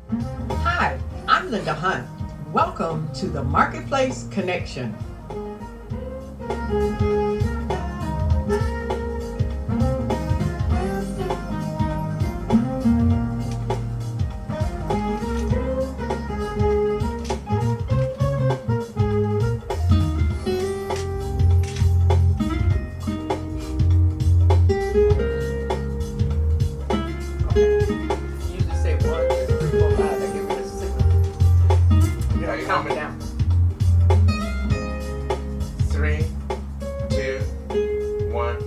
Hi, I'm Linda Hunt. Welcome to the Marketplace Connection. Okay. You usually say 1, 2, 3, 4, 5. That give me the signal. You How know, you count want me? down. 3, 2, 1.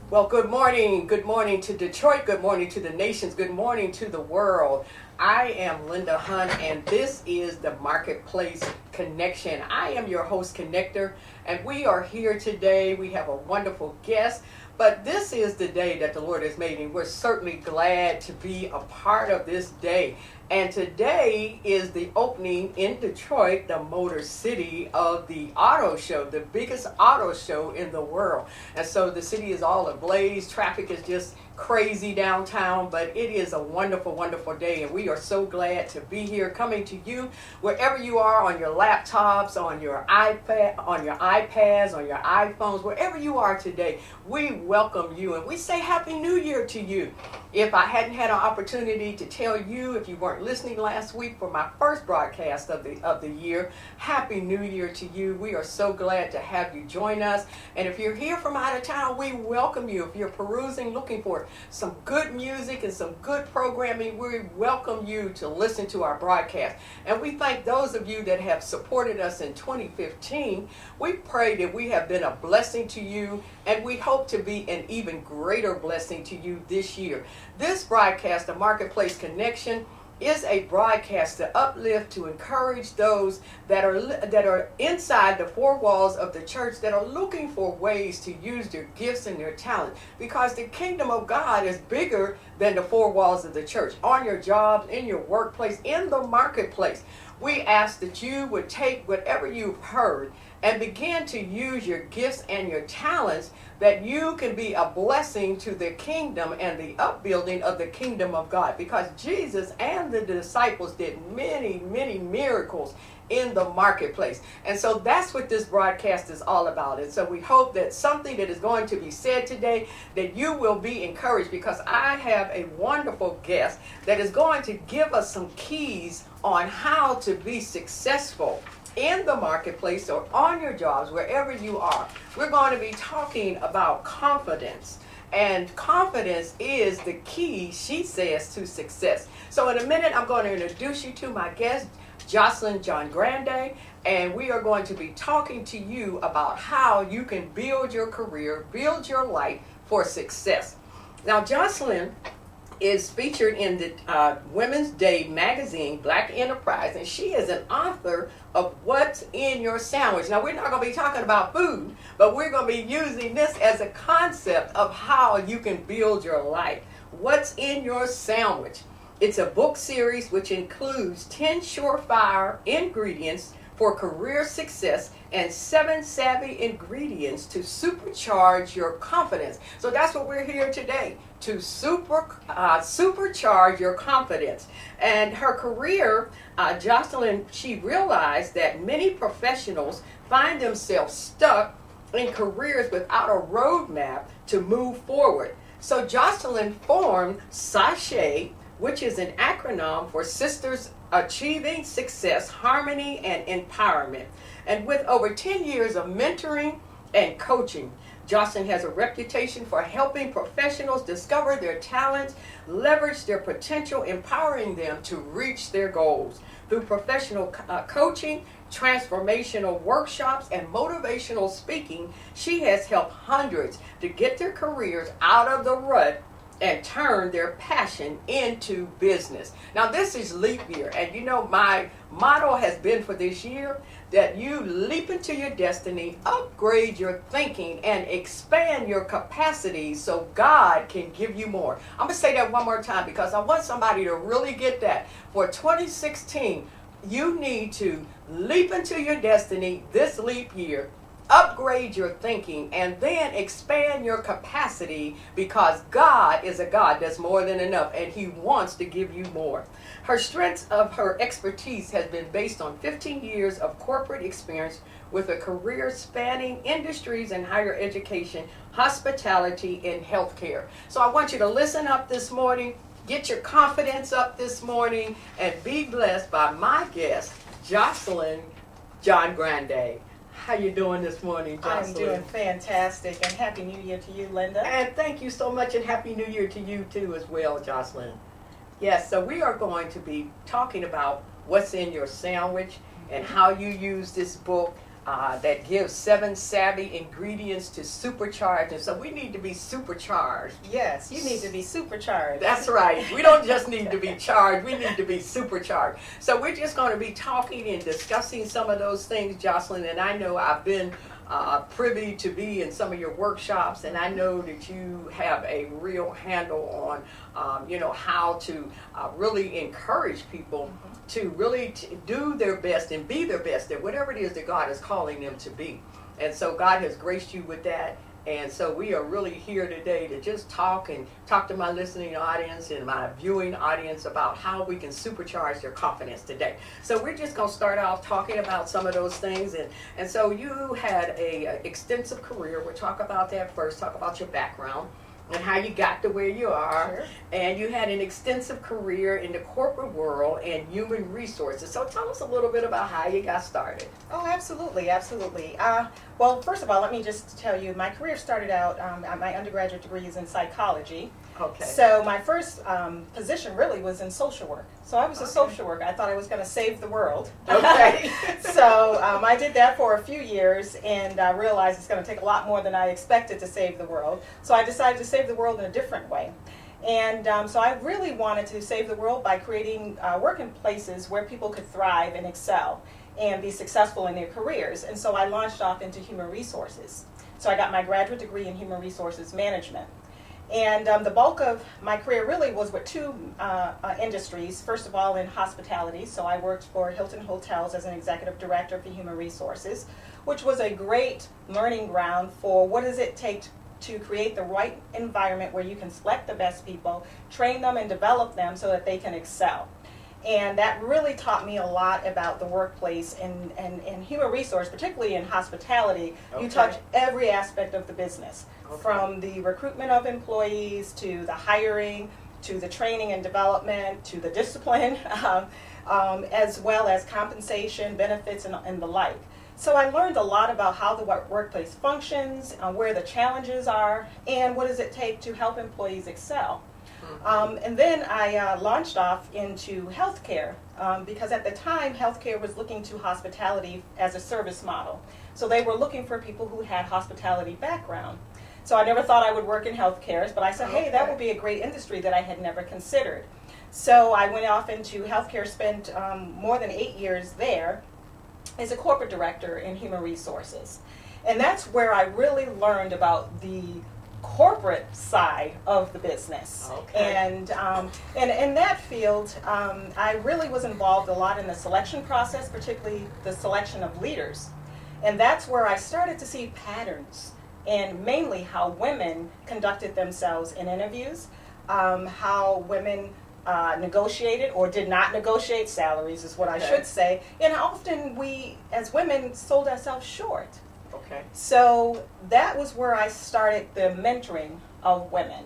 Well, good morning. Good morning to Detroit. Good morning to the nations. Good morning to the world. I am Linda Hunt, and this is the Marketplace Connection. I am your host, Connector, and we are here today. We have a wonderful guest, but this is the day that the Lord has made, and we're certainly glad to be a part of this day. And today is the opening in Detroit, the Motor City, of the auto show, the biggest auto show in the world. And so the city is all ablaze. Traffic is just crazy downtown, but it is a wonderful, wonderful day. And we are so glad to be here coming to you wherever you are, on your laptops, on your iPad, on your iPads, on your iPhones, wherever you are today. We welcome you and we say Happy New Year to you. If I hadn't had an opportunity to tell you, if you weren't listening last week for my first broadcast of the year, Happy New Year to you. We are so glad to have you join us. And if you're here from out of town, we welcome you. If you're perusing, looking for some good music and some good programming, we welcome you to listen to our broadcast. And we thank those of you that have supported us in 2015. We pray that we have been a blessing to you, and we hope to be an even greater blessing to you this year. This broadcast, the Marketplace Connection, is a broadcast to uplift, to encourage those that are inside the four walls of the church, that are looking for ways to use their gifts and their talent, because the kingdom of God is bigger than the four walls of the church. On your jobs, in your workplace, in the marketplace, we ask that you would take whatever you've heard and begin to use your gifts and your talents, that you can be a blessing to the kingdom and the upbuilding of the kingdom of God. Because Jesus and the disciples did many, many miracles in the marketplace. And so that's what this broadcast is all about. And so we hope that something that is going to be said today, that you will be encouraged, because I have a wonderful guest that is going to give us some keys on how to be successful in the marketplace or on your jobs, wherever you are. We're going to be talking about confidence. And confidence is the key, she says, to success. So in a minute, I'm going to introduce you to my guest, Jocelyn John Grande, and we are going to be talking to you about how you can build your career, build your life for success. Now, Jocelyn is featured in the Women's Day magazine, Black Enterprise, and she is an author of What's in Your Sandwich. Now, we're not going to be talking about food, but we're going to be using this as a concept of how you can build your life. What's in Your Sandwich? It's a book series which includes 10 surefire ingredients for career success and 7 savvy ingredients to supercharge your confidence. So that's what we're here today, to supercharge your confidence. And her career, Jocelyn, she realized that many professionals find themselves stuck in careers without a roadmap to move forward. So Jocelyn formed Sashay, which is an acronym for Sisters Achieving Success, Harmony, and Empowerment. And with over 10 years of mentoring and coaching, Jocelyn has a reputation for helping professionals discover their talents, leverage their potential, empowering them to reach their goals. Through professional coaching, transformational workshops, and motivational speaking, she has helped hundreds to get their careers out of the rut and turn their passion into business. Now, this is leap year, and you know, my motto has been for this year that you leap into your destiny, upgrade your thinking, and expand your capacities so God can give you more. I'm going to say that one more time because I want somebody to really get that. For 2016, you need to leap into your destiny this leap year upgrade your thinking, and then expand your capacity, because God is a God that's more than enough and He wants to give you more. Her strengths of her expertise has been based on 15 years of corporate experience with a career spanning industries in higher education, hospitality, and healthcare. So I want you to listen up this morning, get your confidence up this morning, and be blessed by my guest, Jocelyn John Grande. How you doing this morning, Jocelyn? I'm doing fantastic, and Happy New Year to you, Linda. And thank you so much, and Happy New Year to you too as well, Jocelyn. Yes, so we are going to be talking about what's in your sandwich and how you use this book that gives 7 savvy ingredients to supercharge. And so we need to be supercharged. Yes, you need to be supercharged. That's right. We don't just need to be charged, we need to be supercharged. So we're just going to be talking and discussing some of those things, Jocelyn. And I know I've been privy to be in some of your workshops, and I know that you have a real handle on, how to really encourage people to really do their best and be their best at whatever it is that God is calling them to be. And so God has graced you with that. And so we are really here today to just talk to my listening audience and my viewing audience about how we can supercharge their confidence today. So we're just going to start off talking about some of those things. And so you had a extensive career. We'll talk about that first, talk about your background and how you got to where you are. Sure. And you had an extensive career in the corporate world and human resources. So tell us a little bit about how you got started. Oh, absolutely, absolutely. Well, first of all, let me just tell you, my career started out, my undergraduate degree is in psychology. Okay. So my first position really was in social work. So I was a social worker. I thought I was going to save the world. Okay. So I did that for a few years, and I realized it's going to take a lot more than I expected to save the world. So I decided to save the world in a different way. And so I really wanted to save the world by creating working places where people could thrive and excel and be successful in their careers. And so I launched off into human resources. So I got my graduate degree in human resources management. And the bulk of my career really was with 2 industries. First of all, in hospitality. So I worked for Hilton Hotels as an executive director for human resources, which was a great learning ground for what does it take to create the right environment where you can select the best people, train them and develop them so that they can excel. And that really taught me a lot about the workplace and human resource, particularly in hospitality. Okay. You touch every aspect of the business, Okay. from the recruitment of employees to the hiring, to the training and development, to the discipline, as well as compensation, benefits, and the like. So I learned a lot about how the workplace functions, where the challenges are, and what does it take to help employees excel. And then I launched off into healthcare because at the time healthcare was looking to hospitality as a service model. So they were looking for people who had hospitality background. So I never thought I would work in healthcare, but I said, hey, that would be a great industry that I had never considered. So I went off into healthcare, spent more than 8 years there as a corporate director in human resources. And that's where I really learned about the corporate side of the business. Okay. And in that field, I really was involved a lot in the selection process, particularly the selection of leaders. And that's where I started to see patterns, and mainly how women conducted themselves in interviews, how women negotiated or did not negotiate salaries is what I should say. And often we, as women, sold ourselves short. Okay. So that was where I started the mentoring of women.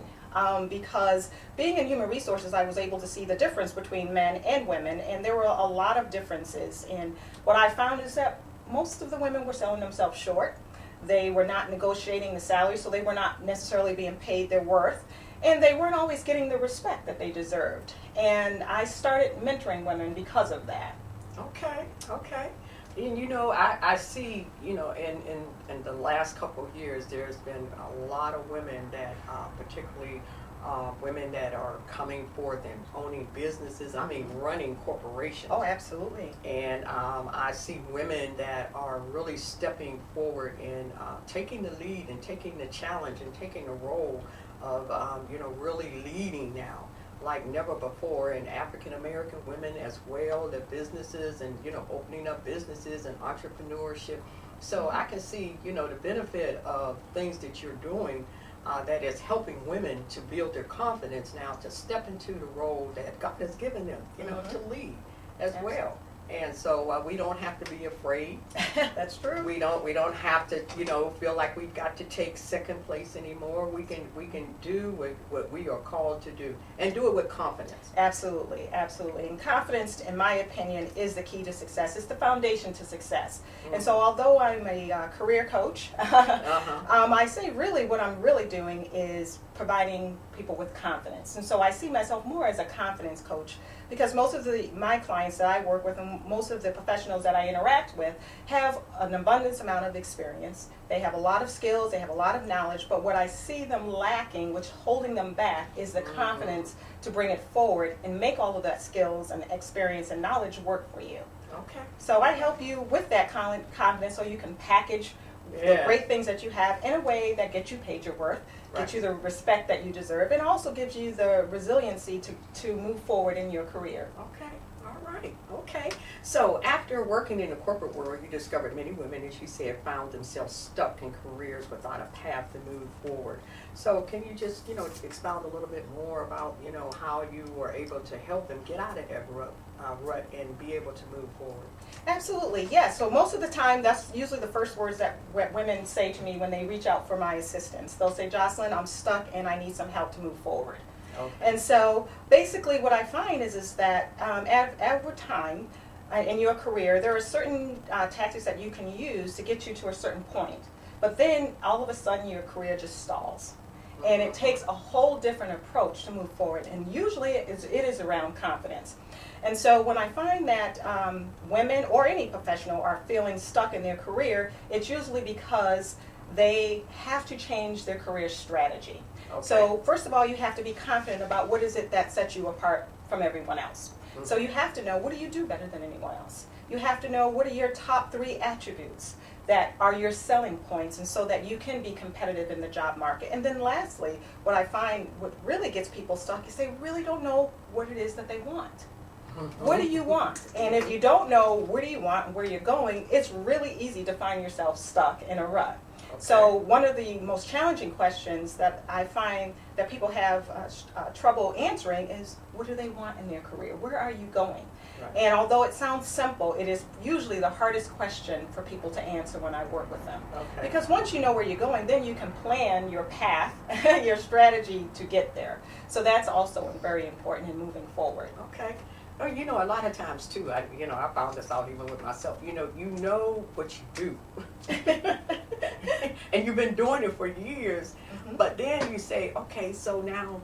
Because being in human resources, I was able to see the difference between men and women, and there were a lot of differences. And what I found is that most of the women were selling themselves short. They were not negotiating the salary, so they were not necessarily being paid their worth. And they weren't always getting the respect that they deserved. And I started mentoring women because of that. Okay. And I see, in the last couple of years, there's been a lot of women that, particularly women that are coming forth and owning businesses, running corporations. Oh, absolutely. And I see women that are really stepping forward and taking the lead and taking the challenge and taking the role of, really leading now like never before, and African American women as well, the businesses and, opening up businesses and entrepreneurship. So I can see, you know, the benefit of things that you're doing that is helping women to build their confidence now to step into the role that God has given them, you know, to lead as well. And so we don't have to be afraid. That's true. We don't have to, you know, feel like we've got to take second place anymore. We can do what we are called to do and do it with confidence. Absolutely, absolutely. And confidence, in my opinion, is the key to success. It's the foundation to success. And so although I'm a career coach, I say really what I'm really doing is providing people with confidence. And so I see myself more as a confidence coach, because most of my clients that I work with and most of the professionals that I interact with have an abundance amount of experience. They have a lot of skills, they have a lot of knowledge, but what I see them lacking, which holding them back, is the confidence to bring it forward and make all of that skills and experience and knowledge work for you. Okay. So I help you with that confidence so you can package the great things that you have in a way that gets you paid your worth, gets you the respect that you deserve, and also gives you the resiliency to move forward in your career. Okay. All right. Okay. So after working in the corporate world, you discovered many women, as you said, found themselves stuck in careers without a path to move forward. So can you just, you know, expound a little bit more about, you know, how you were able to help them get out of that rut and be able to move forward? Absolutely, yes. So most of the time, that's usually the first words that women say to me when they reach out for my assistance. They'll say, Jocelyn, I'm stuck and I need some help to move forward. Okay. And so basically what I find is that over time in your career, there are certain tactics that you can use to get you to a certain point. But then all of a sudden your career just stalls. And it takes a whole different approach to move forward. And usually it is around confidence. And so when I find that women or any professional are feeling stuck in their career, it's usually because they have to change their career strategy. Okay. So first of all, you have to be confident about what is it that sets you apart from everyone else. So you have to know, what do you do better than anyone else? You have to know, what are your top 3 attributes that are your selling points, and so that you can be competitive in the job market. And then lastly, what I find what really gets people stuck is they really don't know what it is that they want. What do you want? And if you don't know what do you want and where you're going, it's really easy to find yourself stuck in a rut. Okay. So one of the most challenging questions that I find that people have trouble answering is, what do they want in their career? Where are you going? Right. And although it sounds simple, it is usually the hardest question for people to answer when I work with them. Okay. Because once you know where you're going, then you can plan your path, your strategy to get there. So that's also very important in moving forward. Okay. Well, you know, a lot of times too, I found this out even with myself. You know what you do, and you've been doing it for years. But then you say, okay, now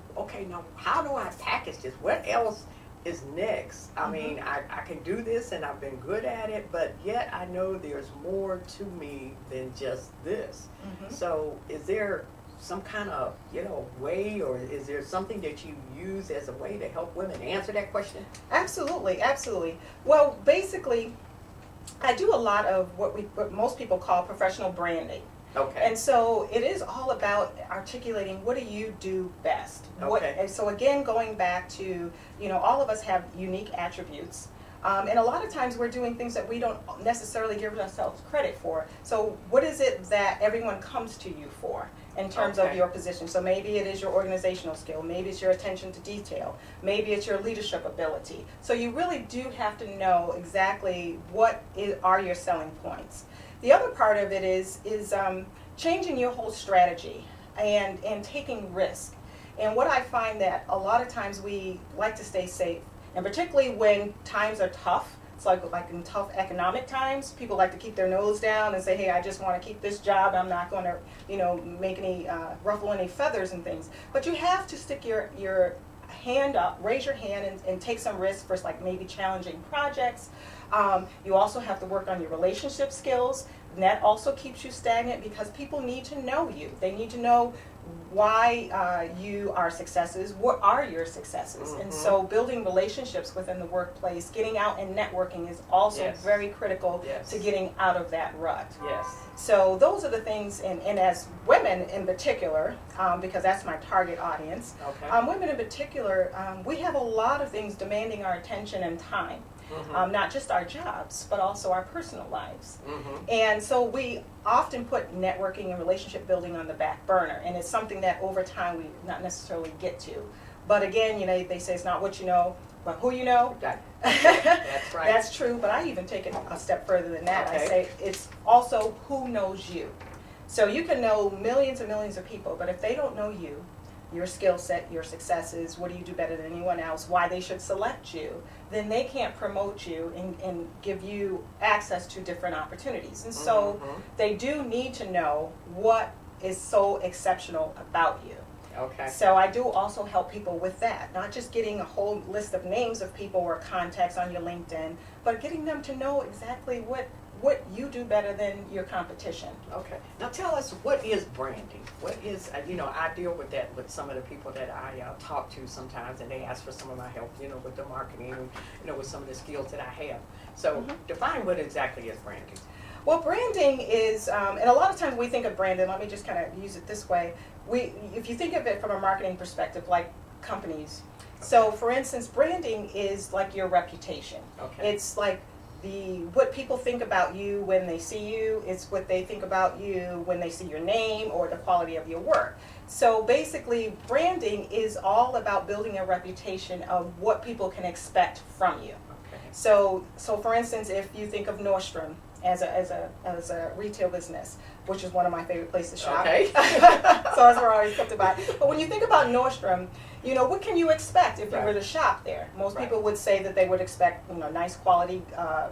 how do I package this? What else is next? I mean, I can do this, and I've been good at it, but yet I know there's more to me than just this. So, is there some kind of, way, or is there something that you use as a way to help women answer that question? Absolutely, absolutely. Well, basically, I do a lot of what most people call professional branding. Okay. And so it is all about articulating, what do you do best? Okay. And so again, going back to, all of us have unique attributes. And a lot of times we're doing things that we don't necessarily give ourselves credit for. So what is it that everyone comes to you for in terms of your position? So maybe it is your organizational skill, maybe it's your attention to detail, maybe it's your leadership ability. So you really do have to know exactly what are your selling points. The other part of it is changing your whole strategy and taking risk. And what I find that a lot of times we like to stay safe, and particularly when times are tough. It's like in tough economic times, people like to keep their nose down and say, hey, I just want to keep this job. I'm not going to, make any, ruffle any feathers and things. But you have to stick your hand up, raise your hand and take some risks for like maybe challenging projects. You also have to work on your relationship skills. And that also keeps you stagnant because people need to know you. They need to know why you are successes, what are your successes. And so building relationships within the workplace, getting out and networking is also very critical to getting out of that rut. Yes. So those are the things, and as women in particular, because that's my target audience, women in particular, we have a lot of things demanding our attention and time. not just our jobs, but also our personal lives. Mm-hmm. And so we often put networking and relationship building on the back burner, and it's something that over time we not necessarily get to. But again, they say it's not what you know, but who you know. That's right. That's true, but I even take it a step further than that. Okay. I say it's also who knows you. So you can know millions and millions of people, but if they don't know you, your skill set, your successes, what do you do better than anyone else, why they should select you, then they can't promote you and give you access to different opportunities. And so they do need to know what is so exceptional about you. Okay. So I do also help people with that, not just getting a whole list of names of people or contacts on your LinkedIn, but getting them to know exactly what you do better than your competition. Okay. Now tell us, what is branding? What is, I deal with that with some of the people that I talk to sometimes, and they ask for some of my help, with the marketing, with some of the skills that I have. So define what exactly is branding. Well, branding is, and a lot of times we think of branding, let me just kind of use it this way. If you think of it from a marketing perspective, like companies. So for instance, branding is like your reputation. Okay. It's like what people think about you when they see you. It's what they think about you when they see your name or the quality of your work. So basically, branding is all about building a reputation of what people can expect from you. Okay. So for instance, if you think of Nordstrom as a retail business, which is one of my favorite places to shop. Okay. So that's where I always come to buy. But when you think about Nordstrom, what can you expect if you were to shop there? Most people would say that they would expect, nice quality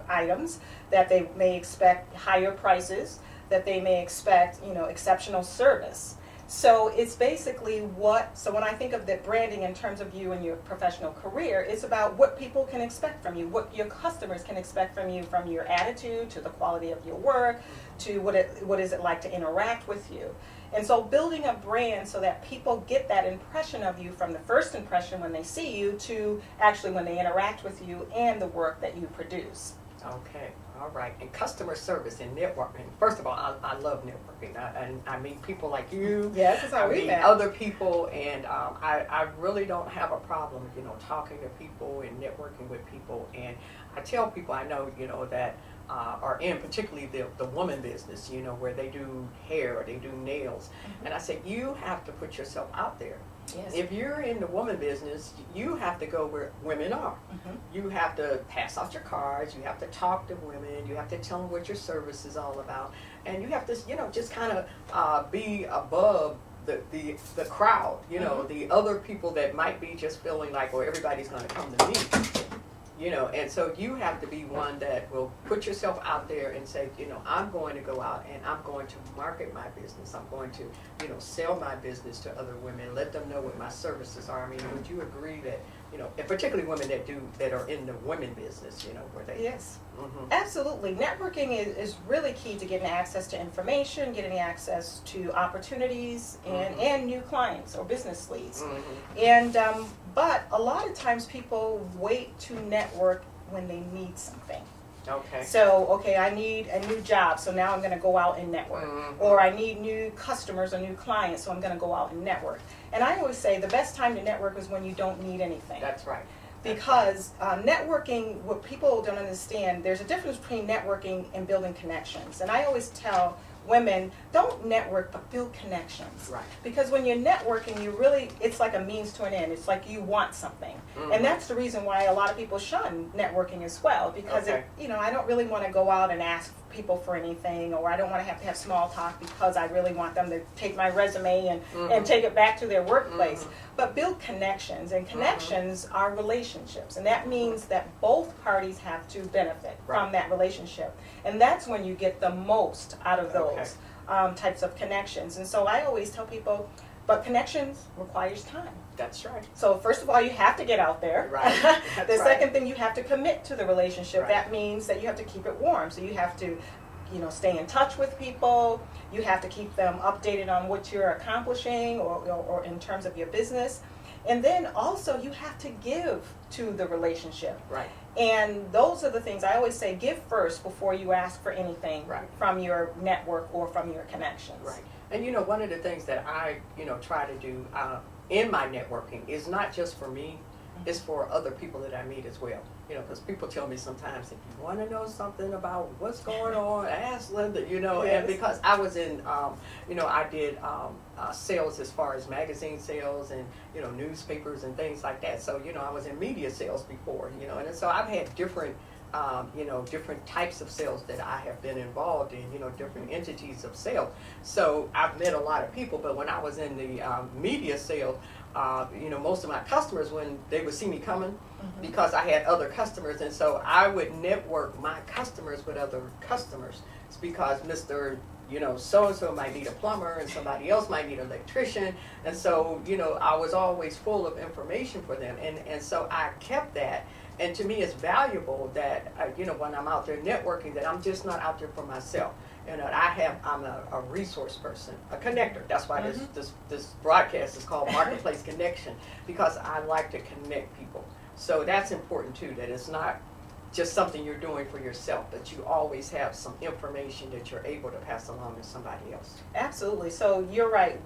items, that they may expect higher prices, that they may expect, exceptional service. So it's basically so when I think of the branding in terms of you and your professional career, it's about what people can expect from you, what your customers can expect from you, from your attitude to the quality of your work, to what is it like to interact with you. And so building a brand so that people get that impression of you from the first impression when they see you to actually when they interact with you and the work that you produce. Okay, all right. And customer service and networking. First of all, I love networking. I meet people like you. Yes, that's how we meet met. other people, and I really don't have a problem, talking to people and networking with people. And I tell people I know, that are in particularly the woman business, where they do hair or they do nails. And I say, you have to put yourself out there. Yes. If you're in the woman business, you have to go where women are. You have to pass out your cards. You have to talk to women. You have to tell them what your service is all about. And you have to, just kind of be above the crowd, the other people that might be just feeling like, well, everybody's going to come to me. And so you have to be one that will put yourself out there and say, I'm going to go out and I'm going to market my business. I'm going to, sell my business to other women, let them know what my services are. I mean, would you agree that, and particularly women that are in the women business, where they... Yes, absolutely. Networking is really key to getting access to information, getting access to opportunities, and new clients or business leads. And but a lot of times people wait to network when they need something. Okay. So, I need a new job, so now I'm going to go out and network. Or I need new customers or new clients, so I'm going to go out and network. And I always say the best time to network is when you don't need anything. That's right. Because networking, what people don't understand, there's a difference between networking and building connections. And I always tell women, don't network, but build connections. Right. Because when you're networking, it's like a means to an end. It's like you want something. And that's the reason why a lot of people shun networking as well. Because, I don't really want to go out and ask people for anything, or I don't want to have small talk because I really want them to take my resume and take it back to their workplace. But build connections, and connections are relationships. And that means that both parties have to benefit from that relationship. And that's when you get the most out of those types of connections. And so I always tell people, but connections requires time. That's right. So first of all, you have to get out there. Right. The second thing, you have to commit to the relationship. Right. That means that you have to keep it warm. So you have to, stay in touch with people. You have to keep them updated on what you're accomplishing or in terms of your business. And then also you have to give to the relationship. Right. And those are the things I always say, give first before you ask for anything from your network or from your connections. Right. And one of the things that I, try to do in my networking is not just for me, it's for other people that I meet as well. You know, because people tell me sometimes, if you want to know something about what's going on, ask Linda, you know. Yes. And because I was in, you know, I did sales as far as magazine sales and, you know, newspapers and things like that. So, you know, I was in media sales before, you know, and so I've had different, you know, different types of sales that I have been involved in, you know, different entities of sales. So I've met a lot of people, but when I was in the media sales, you know, most of my customers, when they would see me coming, because I had other customers, and so I would network my customers with other customers. It's because Mr. You know, so-and-so might need a plumber and somebody else might need an electrician. And so, you know, I was always full of information for them. And so I kept that. And to me, it's valuable that, you know, when I'm out there networking, that I'm just not out there for myself. You know, I'm a resource person, a connector. That's why this broadcast is called Marketplace Connection, because I like to connect people. So that's important too, that it's not just something you're doing for yourself, but you always have some information that you're able to pass along to somebody else. Absolutely. So you're right.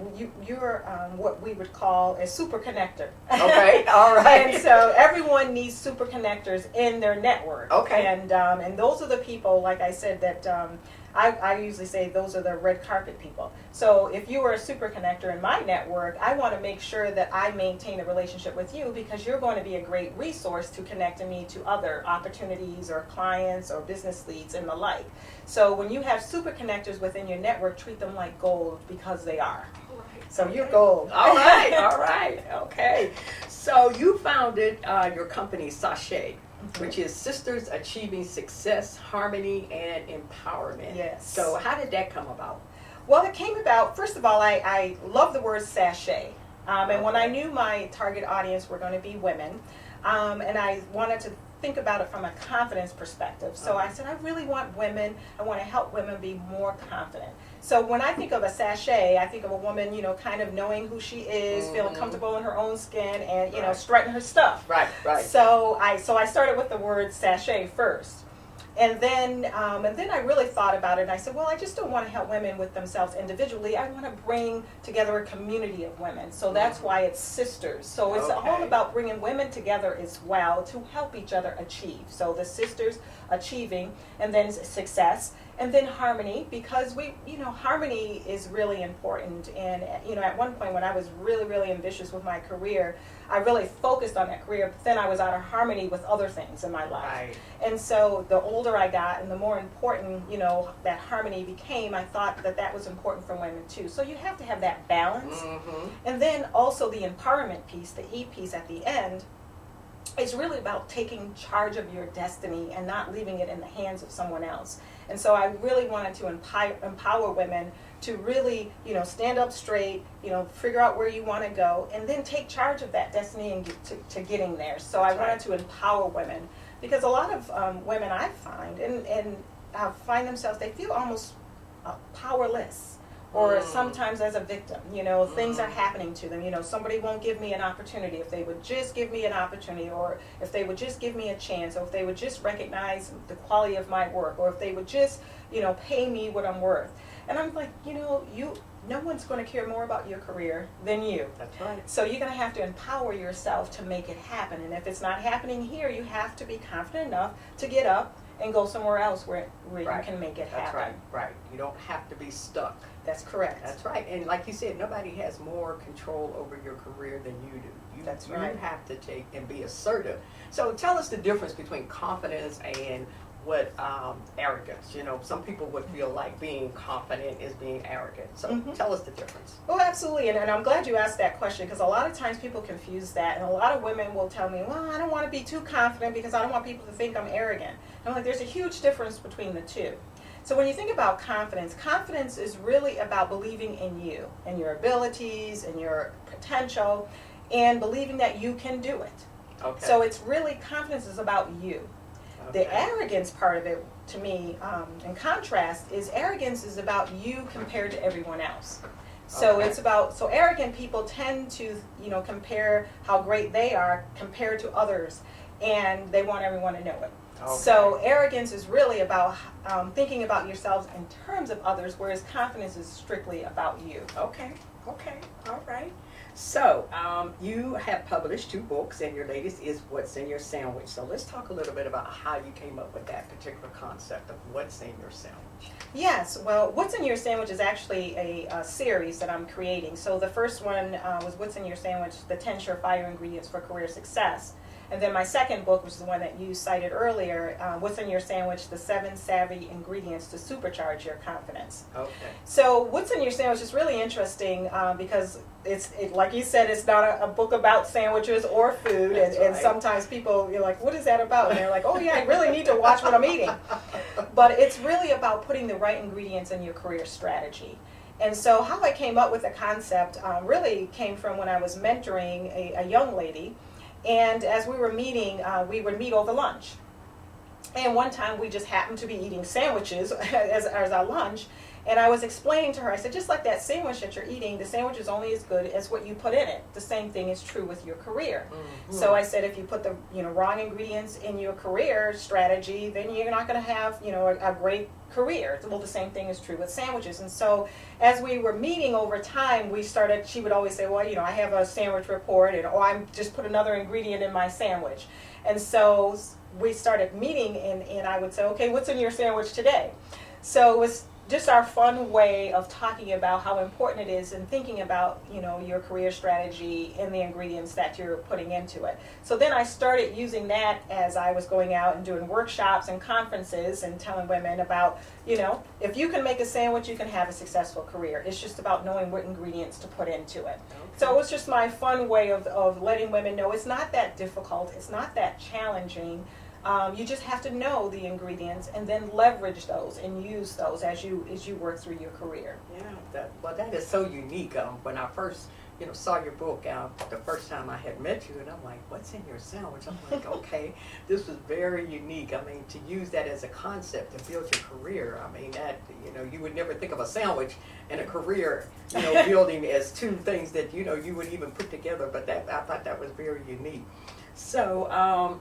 You're what we would call a super connector. Okay. All right. And so everyone needs super connectors in their network. Okay. And those are the people, like I said, that I usually say those are the red carpet people. So if you are a super connector in my network, I want to make sure that I maintain a relationship with you, because you're going to be a great resource to connecting me to other opportunities or clients or business leads and the like. So when you have super connectors within your network, treat them like gold, because they are. So you're gold. All right. All right. Okay. So you founded your company, Sashay, which is Sisters Achieving Success, Harmony, and Empowerment. Yes. So how did that come about? Well, it came about, first of all, I love the word sachet. And when I knew my target audience were going to be women, and I wanted to think about it from a confidence perspective. So I said, I really want women, I want to help women be more confident. So when I think of a sachet, I think of a woman, you know, kind of knowing who she is, feeling comfortable in her own skin, and, you know, strutting her stuff. Right, right. So I started with the word sachet first. And then I really thought about it, and I said, well, I just don't want to help women with themselves individually. I want to bring together a community of women. So that's why it's sisters. So it's all about bringing women together as well to help each other achieve. So the sisters achieving, and then success, and then harmony, because harmony is really important. And, you know, at one point when I was really, really ambitious with my career, I really focused on that career, but then I was out of harmony with other things in my life. Right. And so the older I got and the more important, you know, that harmony became, I thought that was important for women too. So you have to have that balance. And then also the empowerment piece, the E piece at the end, it's really about taking charge of your destiny and not leaving it in the hands of someone else. And so I really wanted to empower women to really, you know, stand up straight, you know, figure out where you want to go, and then take charge of that destiny and get to getting there. So I wanted to empower women, because a lot of women I find and find themselves, they feel almost powerless. Or sometimes as a victim, you know, things are happening to them. You know, somebody won't give me an opportunity. If they would just give me an opportunity, or if they would just give me a chance, or if they would just recognize the quality of my work, or if they would just, you know, pay me what I'm worth. And I'm like, you know, no one's going to care more about your career than you. That's right. So you're going to have to empower yourself to make it happen. And if it's not happening here, you have to be confident enough to get up and go somewhere else where you can make it happen. That's right, right. You don't have to be stuck. That's correct. That's right. And like you said, nobody has more control over your career than you do. That's right. You have to take and be assertive. So tell us the difference between confidence and what arrogance. You know, some people would feel like being confident is being arrogant. So tell us the difference. Oh, absolutely. And I'm glad you asked that question, because a lot of times people confuse that. And a lot of women will tell me, well, I don't want to be too confident because I don't want people to think I'm arrogant. And I'm like, there's a huge difference between the two. So when you think about confidence, confidence is really about believing in you and your abilities and your potential, and believing that you can do it. Okay. So it's really, confidence is about you. Okay. The arrogance part of it, to me, in contrast, is arrogance is about you compared to everyone else. So it's about, so arrogant people tend to, you know, compare how great they are compared to others, and they want everyone to know it. Okay. So arrogance is really about thinking about yourselves in terms of others, whereas confidence is strictly about you. Okay. Okay. All right. So, you have published 2 books, and your latest is What's in Your Sandwich. So, let's talk a little bit about how you came up with that particular concept of what's in your sandwich. Yes, well, What's in Your Sandwich is actually a series that I'm creating. So the first one was What's in Your Sandwich, the 10 Surefire Ingredients for Career Success. And then my second book, which is the one that you cited earlier, What's in Your Sandwich, the 7 Savvy Ingredients to Supercharge Your Confidence. Okay. So What's in Your Sandwich is really interesting because like you said, it's not a book about sandwiches or food. That's And right. sometimes people, you're like, what is that about? And they're like, oh yeah, I really need to watch what I'm eating. But it's really about putting the right ingredients in your career strategy. And so how I came up with the concept really came from when I was mentoring a young lady. And as we were meeting, we would meet over lunch. And one time we just happened to be eating sandwiches as our lunch. And I was explaining to her, I said, just like that sandwich that you're eating, the sandwich is only as good as what you put in it. The same thing is true with your career. Mm-hmm. So I said, if you put the wrong ingredients in your career strategy, then you're not going to have a great career. Well, the same thing is true with sandwiches. And so as we were meeting over time, she would always say, well, I have a sandwich report, and I'm just put another ingredient in my sandwich. And so we started meeting, and I would say, okay, what's in your sandwich today? So it was just our fun way of talking about how important it is and thinking about your career strategy and the ingredients that you're putting into it. So then I started using that as I was going out and doing workshops and conferences and telling women about if you can make a sandwich, you can have a successful career. It's just about knowing what ingredients to put into it. So it was just my fun way of letting women know it's not that difficult, it's not that challenging. You just have to know the ingredients and then leverage those and use those as you work through your career. Yeah, that is so unique. When I first saw your book the first time I had met you, and I'm like, what's in your sandwich? I'm like, okay, this was very unique. I mean, to use that as a concept to build your career, I mean, that you would never think of a sandwich and a career building as 2 things that you would even put together, but I thought that was very unique. So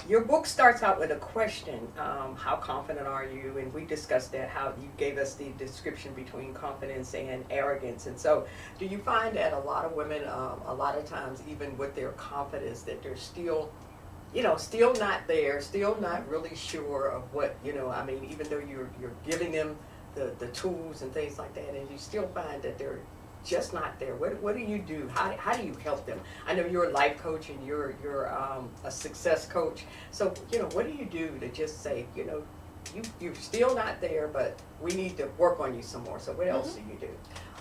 your book starts out with a question, how confident are you? And we discussed that, how you gave us the description between confidence and arrogance. And so do you find that a lot of women, a lot of times, even with their confidence, that they're still not there, still not really sure of what, I mean, even though you're giving them the tools and things like that, and you still find that they're just not there. What do you do? How do you help them? I know you're a life coach and you're a success coach. So what do you do to just say you're still not there, but we need to work on you some more. So what else do you do?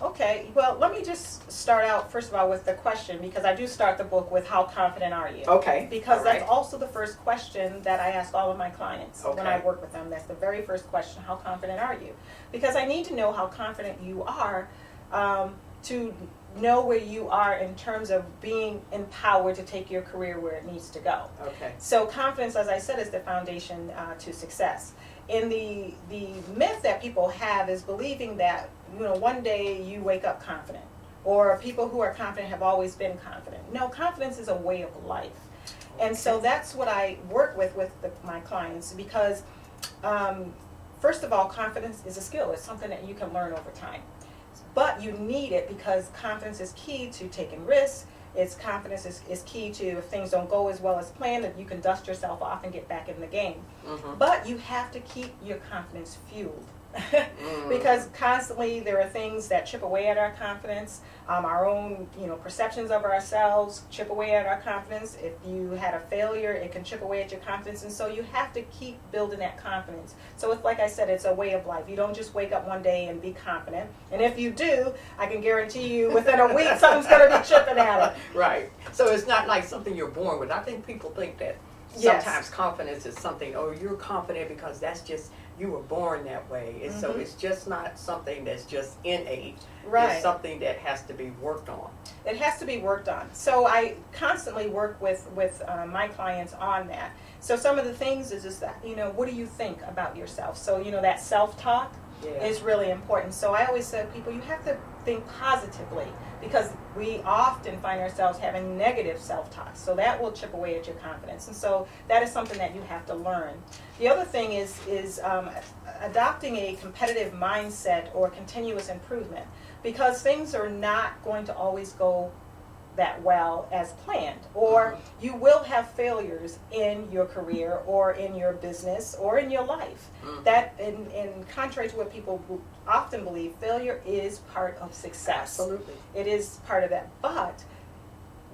Okay, well, let me just start out first of all with the question, because I do start the book with how confident are you? Okay. Because all right. that's also the first question that I ask all of my clients when I Okay. work with them. That's the very first question, how confident are you? Because I need to know how confident you are to know where you are in terms of being empowered to take your career where it needs to go. Okay. So confidence, as I said, is the foundation to success. And the myth that people have is believing that one day you wake up confident, or people who are confident have always been confident. No, confidence is a way of life. And so that's what I work with my clients, because first of all, confidence is a skill. It's something that you can learn over time. But you need it because confidence is key to taking risks. Confidence is key to, if things don't go as well as planned, that you can dust yourself off and get back in the game. Mm-hmm. But you have to keep your confidence fueled. Because constantly there are things that chip away at our confidence. Our own perceptions of ourselves chip away at our confidence. If you had a failure, it can chip away at your confidence. And so you have to keep building that confidence. So it's like I said, it's a way of life. You don't just wake up one day and be confident. And if you do, I can guarantee you within a week something's going to be chipping at it. Right. So it's not like something you're born with. I think people think that Yes. sometimes confidence is something, you're confident because that's just, you were born that way. And so it's just not something that's just innate. Right. It's something that has to be worked on. It has to be worked on. So I constantly work with my clients on that. So some of the things is just that, what do you think about yourself? So, that self-talk Yeah. is really important. So I always say to people, you have to think positively, because we often find ourselves having negative self-talk. So that will chip away at your confidence. And so that is something that you have to learn. The other thing is adopting a competitive mindset or continuous improvement, because things are not going to always go that well as planned, or you will have failures in your career or in your business or in your life. That, in contrary to what people often believe, failure is part of success. Absolutely. It is part of that. But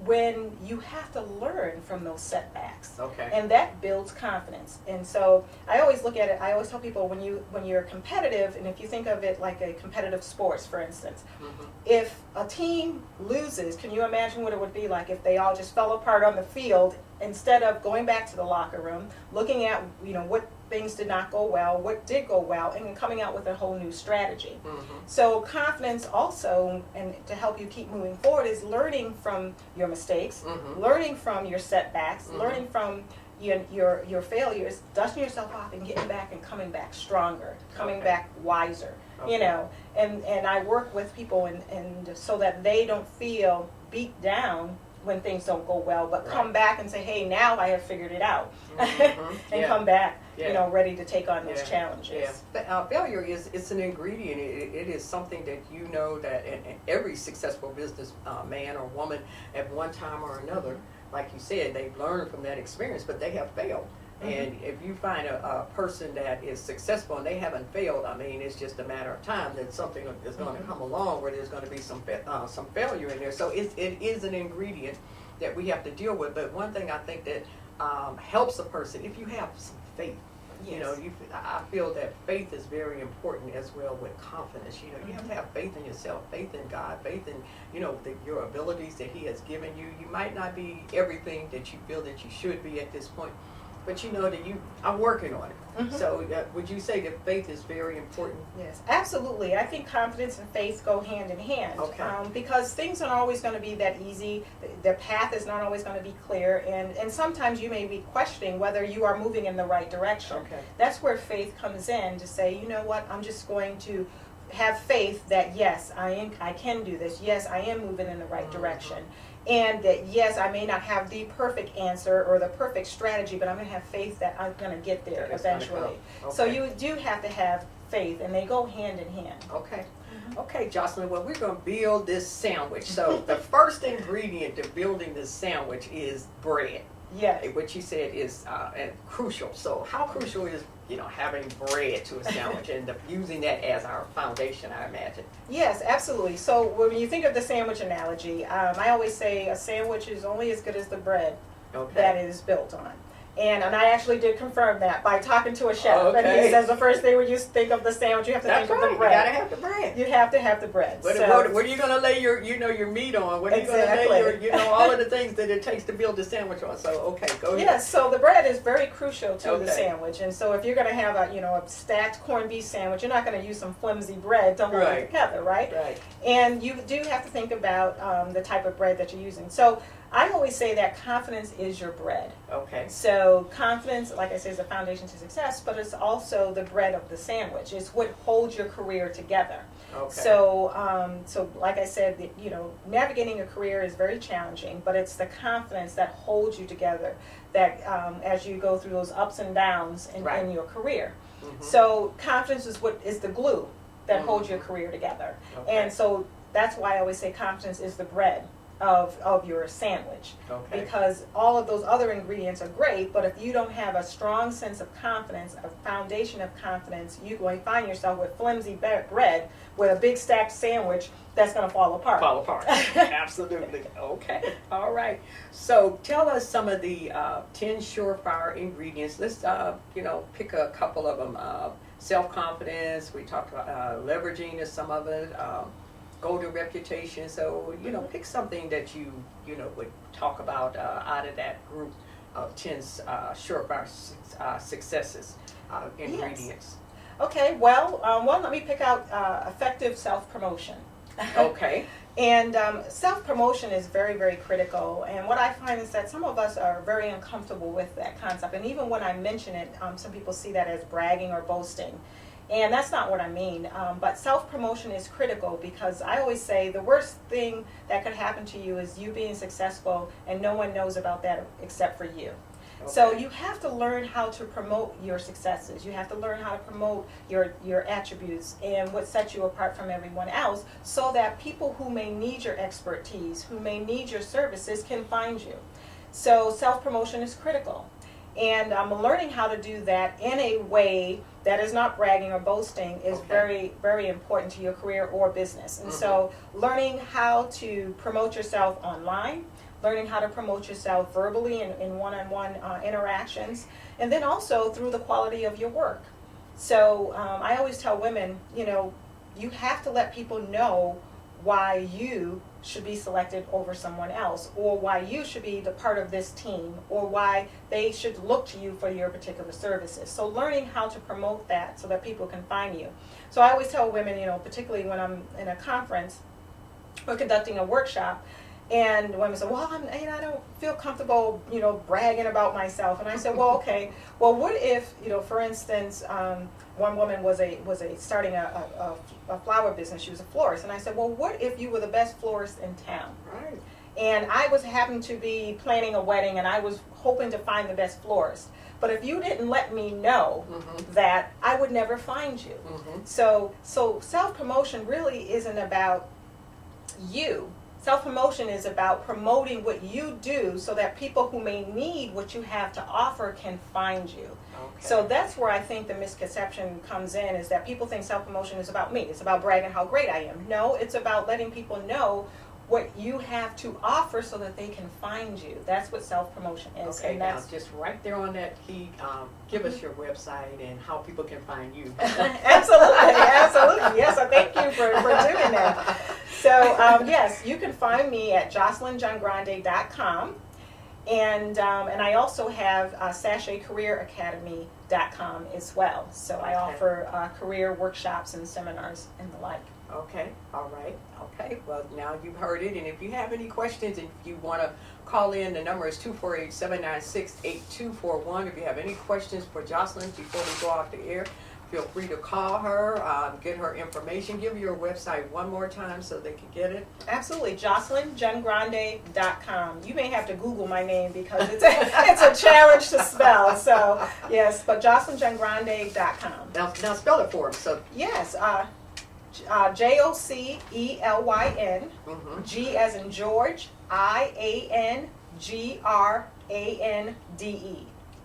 when you have to learn from those setbacks, Okay. and that builds confidence. And so I always look at it, I always tell people, when you're competitive, and if you think of it like a competitive sports, for instance, if a team loses, can you imagine what it would be like if they all just fell apart on the field, instead of going back to the locker room, looking at, what things did not go well, what did go well, and then coming out with a whole new strategy. So confidence also, and to help you keep moving forward, is learning from your mistakes, learning from your setbacks, learning from your failures, dusting yourself off and getting back and coming back stronger, coming back wiser. And I work with people and so that they don't feel beat down when things don't go well, but come back and say, hey, now I have figured it out, and come back, ready to take on those challenges. Failure it's an ingredient. It is something that that and every successful business man or woman at one time or another, like you said, they've learned from that experience, but they have failed. And if you find a person that is successful and they haven't failed, I mean, it's just a matter of time that something is going to come along where there's going to be some failure in there. So it is an ingredient that we have to deal with. But one thing I think that helps a person, if you have some faith, I feel that faith is very important as well with confidence. You have to have faith in yourself, faith in God, faith in your abilities that He has given you. You might not be everything that you feel that you should be at this point, but that I'm working on it. So would you say that faith is very important? Yes, absolutely. I think confidence and faith go hand in hand. Okay. Because things aren't always going to be that easy. The path is not always going to be clear. And sometimes you may be questioning whether you are moving in the right direction. Okay. That's where faith comes in, to say, you know what, I'm just going to have faith that, yes, I can do this. Yes, I am moving in the right direction. And that, yes, I may not have the perfect answer or the perfect strategy, but I'm going to have faith that I'm going to get there eventually. Okay. So you do have to have faith, and they go hand in hand. Okay. Okay, Jocelyn, well, we're going to build this sandwich. So the first ingredient to building this sandwich is bread. Yes. Which you said is crucial. So how crucial is having bread to a sandwich and using that as our foundation, I imagine? Yes, absolutely. So when you think of the sandwich analogy, I always say a sandwich is only as good as the bread that it is built on. And I actually did confirm that by talking to a chef. And he says the first thing when you think of the sandwich, you have to think of the bread. You gotta have the bread. You have to have the bread. What are you gonna lay your meat on? What are you gonna lay your all of the things that it takes to build the sandwich on? So go ahead. Yes, so the bread is very crucial to the sandwich. And so if you're gonna have a stacked corned beef sandwich, you're not gonna use some flimsy bread to hold it together, right? Right. And you do have to think about the type of bread that you're using. So I always say that confidence is your bread. Okay. So confidence, like I say, is the foundation to success, but it's also the bread of the sandwich. It's what holds your career together. Okay. So like I said, navigating a career is very challenging, but it's the confidence that holds you together, that as you go through those ups and downs in your career. So confidence is the glue that holds your career together. Okay. And so that's why I always say confidence is the bread of your sandwich. Okay. Because all of those other ingredients are great, but if you don't have a strong sense of confidence, a foundation of confidence, you're going to find yourself with flimsy bread with a big stacked sandwich that's going to fall apart. Absolutely. Okay. All right. So tell us some of the 10 surefire ingredients. Let's pick a couple of them. Self-confidence. We talked about leveraging is some of it. Golden reputation. So pick something that you would talk about out of that group of 10 surefire successes ingredients. Yes. Okay. Well, let me pick out effective self-promotion. Okay. And self-promotion is very, very critical. And what I find is that some of us are very uncomfortable with that concept. And even when I mention it, some people see that as bragging or boasting. And that's not what I mean. But self-promotion is critical, because I always say the worst thing that could happen to you is you being successful and no one knows about that except for you. So Okay. you have to learn how to promote your successes. You have to learn how to promote your attributes and what sets you apart from everyone else, so that people who may need your expertise, who may need your services, can find you. So self-promotion is critical. And learning how to do that in a way that is not bragging or boasting is Okay. very, very important to your career or business. And so learning how to promote yourself online, learning how to promote yourself verbally in one-on-one interactions, and then also through the quality of your work. So I always tell women, you have to let people know why you should be selected over someone else, or why you should be the part of this team, or why they should look to you for your particular services. So learning how to promote that so that people can find you. So I always tell women, particularly when I'm in a conference or conducting a workshop, and women say, well, I don't feel comfortable, bragging about myself. And I said, well, okay. Well, what if, for instance, one woman was starting a flower business. She was a florist. And I said, well, what if you were the best florist in town? Right. And I happened to be planning a wedding, and I was hoping to find the best florist. But if you didn't let me know that, I would never find you. So self-promotion really isn't about you. Self-promotion is about promoting what you do so that people who may need what you have to offer can find you. Okay. So that's where I think the misconception comes in, is that people think self-promotion is about me. It's about bragging how great I am. No, it's about letting people know what you have to offer so that they can find you. That's what self-promotion is. Okay, And now that's just right there on that key, give us your website and how people can find you. Absolutely. Yes, I thank you for doing that. So, yes, you can find me at JocelynJohnGrande.com. And I also have SachayCareerAcademy.com as well. So I offer career workshops and seminars and the like. Okay, all right. Okay, well, now you've heard it. And if you have any questions, and if you want to call in, the number is 248-796-8241. If you have any questions for Jocelyn before we go off the air, feel free to call her, get her information. Give your website one more time so they can get it. Absolutely, JocelynJohnGrande.com. You may have to Google my name because it's a challenge to spell. So, yes, but JocelynJohnGrande.com. Now spell it for them. So, Yes, JOCELYN, G as in George, IANGRANDE.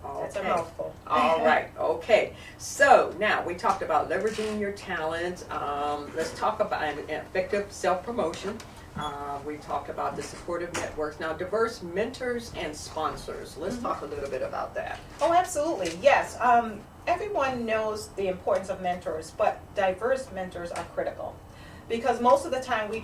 That's a okay. mouthful. All right. Okay. So now we talked about leveraging your talents. Let's talk about effective self-promotion. We talked about the supportive networks. Now, diverse mentors and sponsors. Let's talk a little bit about that. Oh, absolutely. Yes. Everyone knows the importance of mentors, but diverse mentors are critical. Because most of the time we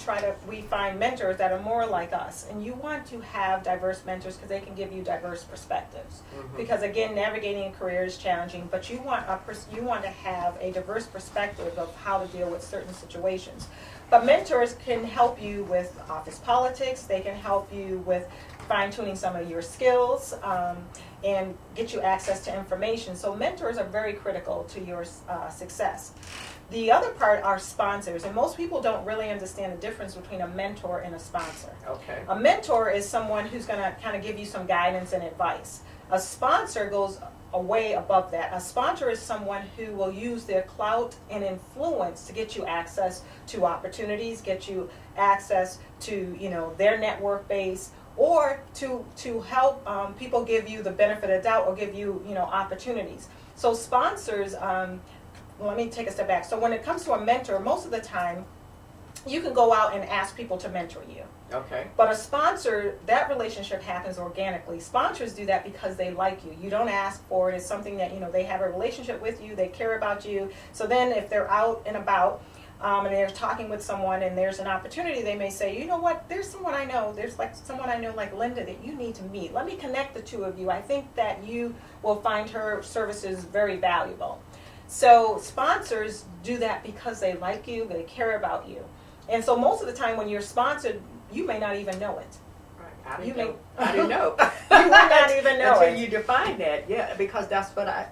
find mentors that are more like us, and you want to have diverse mentors because they can give you diverse perspectives. Because again, navigating a career is challenging, but you want to have a diverse perspective of how to deal with certain situations. But mentors can help you with office politics. They can help you with fine-tuning some of your skills and get you access to information. So mentors are very critical to your success. The other part are sponsors, and most people don't really understand the difference between a mentor and a sponsor. Okay. A mentor is someone who's going to kind of give you some guidance and advice. A sponsor goes way above that. A sponsor is someone who will use their clout and influence to get you access to opportunities, get you access to their network base, or to help people give you the benefit of doubt or give you opportunities. So sponsors. Let me take a step back. So when it comes to a mentor, most of the time, you can go out and ask people to mentor you. Okay. But a sponsor, that relationship happens organically. Sponsors do that because they like you. You don't ask for it. It's something that, they have a relationship with you. They care about you. So then if they're out and about and they're talking with someone and there's an opportunity, they may say, you know what, there's someone I know. There's someone I know like Linda that you need to meet. Let me connect the two of you. I think that you will find her services very valuable. So sponsors do that because they like you, they care about you. And so most of the time when you're sponsored, you may not even know it. Right. I You didn't may- know. You might not even know Until it. you define that, yeah, because that's what I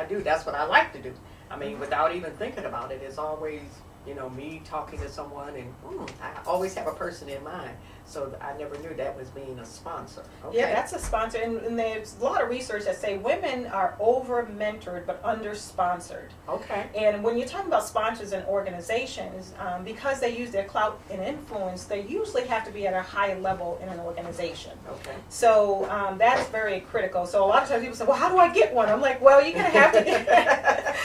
do. That's what I like to do. I mean, without even thinking about it, it's always, me talking to someone, and I always have a person in mind So I never knew that was being a sponsor. Okay. Yeah, that's a sponsor, and there's a lot of research that say women are over-mentored but under-sponsored. Okay. And when you're talking about sponsors and organizations, because they use their clout and influence, they usually have to be at a high level in an organization. Okay. So that's very critical. So a lot of times people say, well, how do I get one? I'm like, well, you're going to have to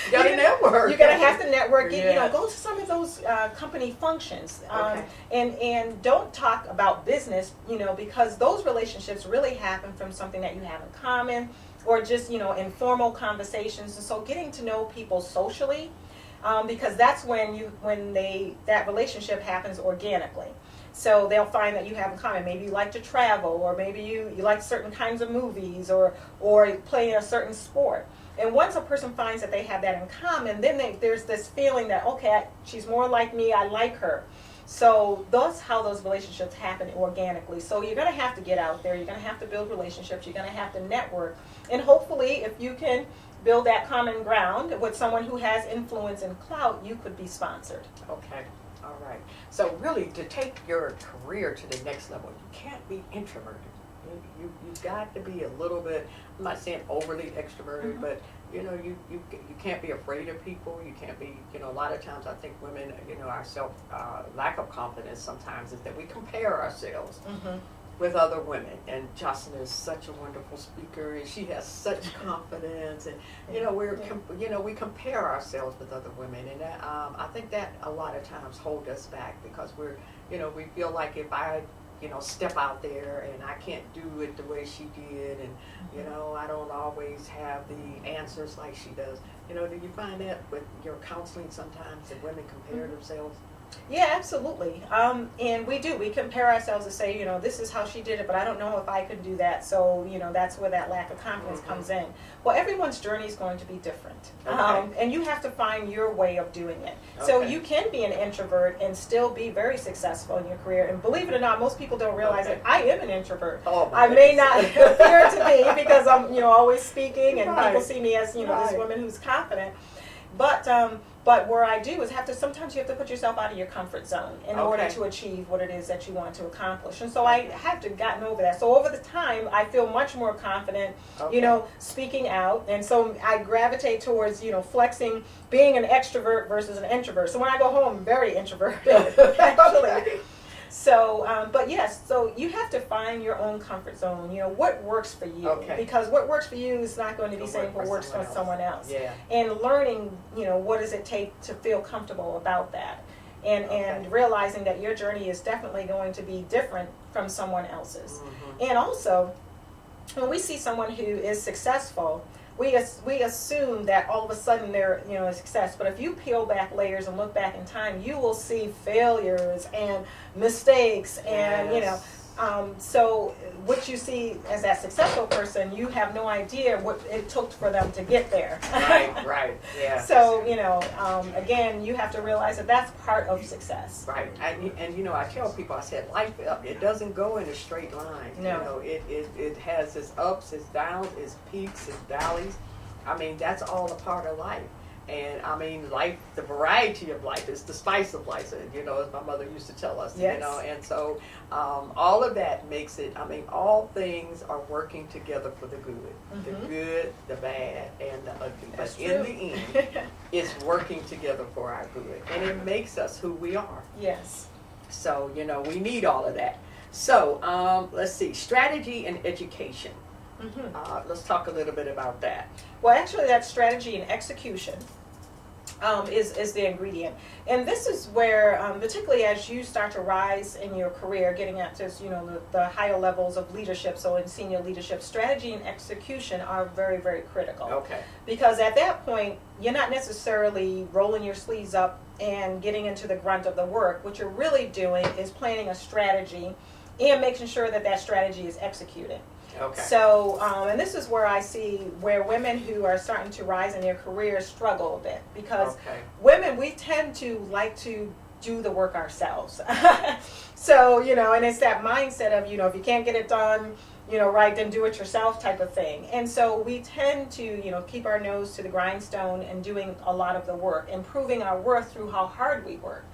You gotta network. You're going to have to network. Yeah. Go to some of those company functions. Okay. And don't talk about business, because those relationships really happen from something that you have in common, or just, informal conversations. And so getting to know people socially, because that's when that relationship happens organically. So they'll find that you have in common. Maybe you like to travel, or maybe you like certain kinds of movies, or play a certain sport. And once a person finds that they have that in common, then there's this feeling that, okay, she's more like me, I like her. So that's how those relationships happen organically. So you're going to have to get out there. You're going to have to build relationships. You're going to have to network. And hopefully, if you can build that common ground with someone who has influence and clout, you could be sponsored. Okay. All right. So really, to take your career to the next level, you can't be introverted. You've got to be a little bit, I'm not saying overly extroverted, Mm-hmm. but you can't be afraid of people. You can't be, a lot of times I think women, our lack of confidence sometimes is that we compare ourselves Mm-hmm. with other women. And Jocelyn is such a wonderful speaker, and she has such confidence, and we compare ourselves with other women, and that, I think that a lot of times hold us back, because we feel like if I step out there and I can't do it the way she did, and I don't always have the answers like she does. Do you find that with your counseling sometimes that women compare themselves? Yeah, absolutely. And we compare ourselves to say, this is how she did it, but I don't know if I could do that. So, that's where that lack of confidence comes in. Well, everyone's journey is going to be different. Okay. And you have to find your way of doing it. So Okay. you can be an introvert and still be very successful in your career. And believe it or not, most people don't realize Okay. that I am an introvert. Oh, my I may goodness. not appear to be, because I'm, always speaking, and Right. people see me as, this Right. woman who's confident. But where I do is sometimes you have to put yourself out of your comfort zone in order Okay. to achieve what it is that you want to accomplish. And so I have to gotten over that. So over the time, I feel much more confident, Okay. speaking out. And so I gravitate towards, flexing, being an extrovert versus an introvert. So when I go home, I'm very introverted, actually. So, but yes, so you have to find your own comfort zone, what works for you. Okay. Because what works for you is not going to be It'll same work what for works for someone else. Yeah. And learning, what does it take to feel comfortable about that. And Okay. realizing that your journey is definitely going to be different from someone else's. Mhm. And also, when we see someone who is successful, we assume that all of a sudden they're a success. But if you peel back layers and look back in time, you will see failures and mistakes, and Yes. so what you see as that successful person, you have no idea what it took for them to get there. Right, yeah. So again, you have to realize that that's part of success. Right, and I tell people, I said, life, it doesn't go in a straight line. No. It has its ups, its downs, its peaks, its valleys. I mean, that's all a part of life. And I mean, life, the variety of life is the spice of life, as my mother used to tell us, Yes. And so all of that makes it, all things are working together for the good. The Mhm. good, the bad, and the ugly. That's But in true. the end, it's working together for our good. And it makes us who we are. Yes. So, we need all of that. So, let's see, strategy and education. Mhm. Let's talk a little bit about that. Well, actually, that strategy and execution is the ingredient. And this is where, particularly as you start to rise in your career, getting up to the higher levels of leadership, so in senior leadership, strategy and execution are very, very critical. Okay. Because at that point, you're not necessarily rolling your sleeves up and getting into the grunt of the work. What you're really doing is planning a strategy and making sure that that strategy is executed. Okay. So, and this is where I see where women who are starting to rise in their careers struggle a bit, because Okay. women, we tend to like to do the work ourselves. So, and it's that mindset of, if you can't get it done, right, then do it yourself type of thing. And so we tend to, keep our nose to the grindstone and doing a lot of the work, improving our worth through how hard we work.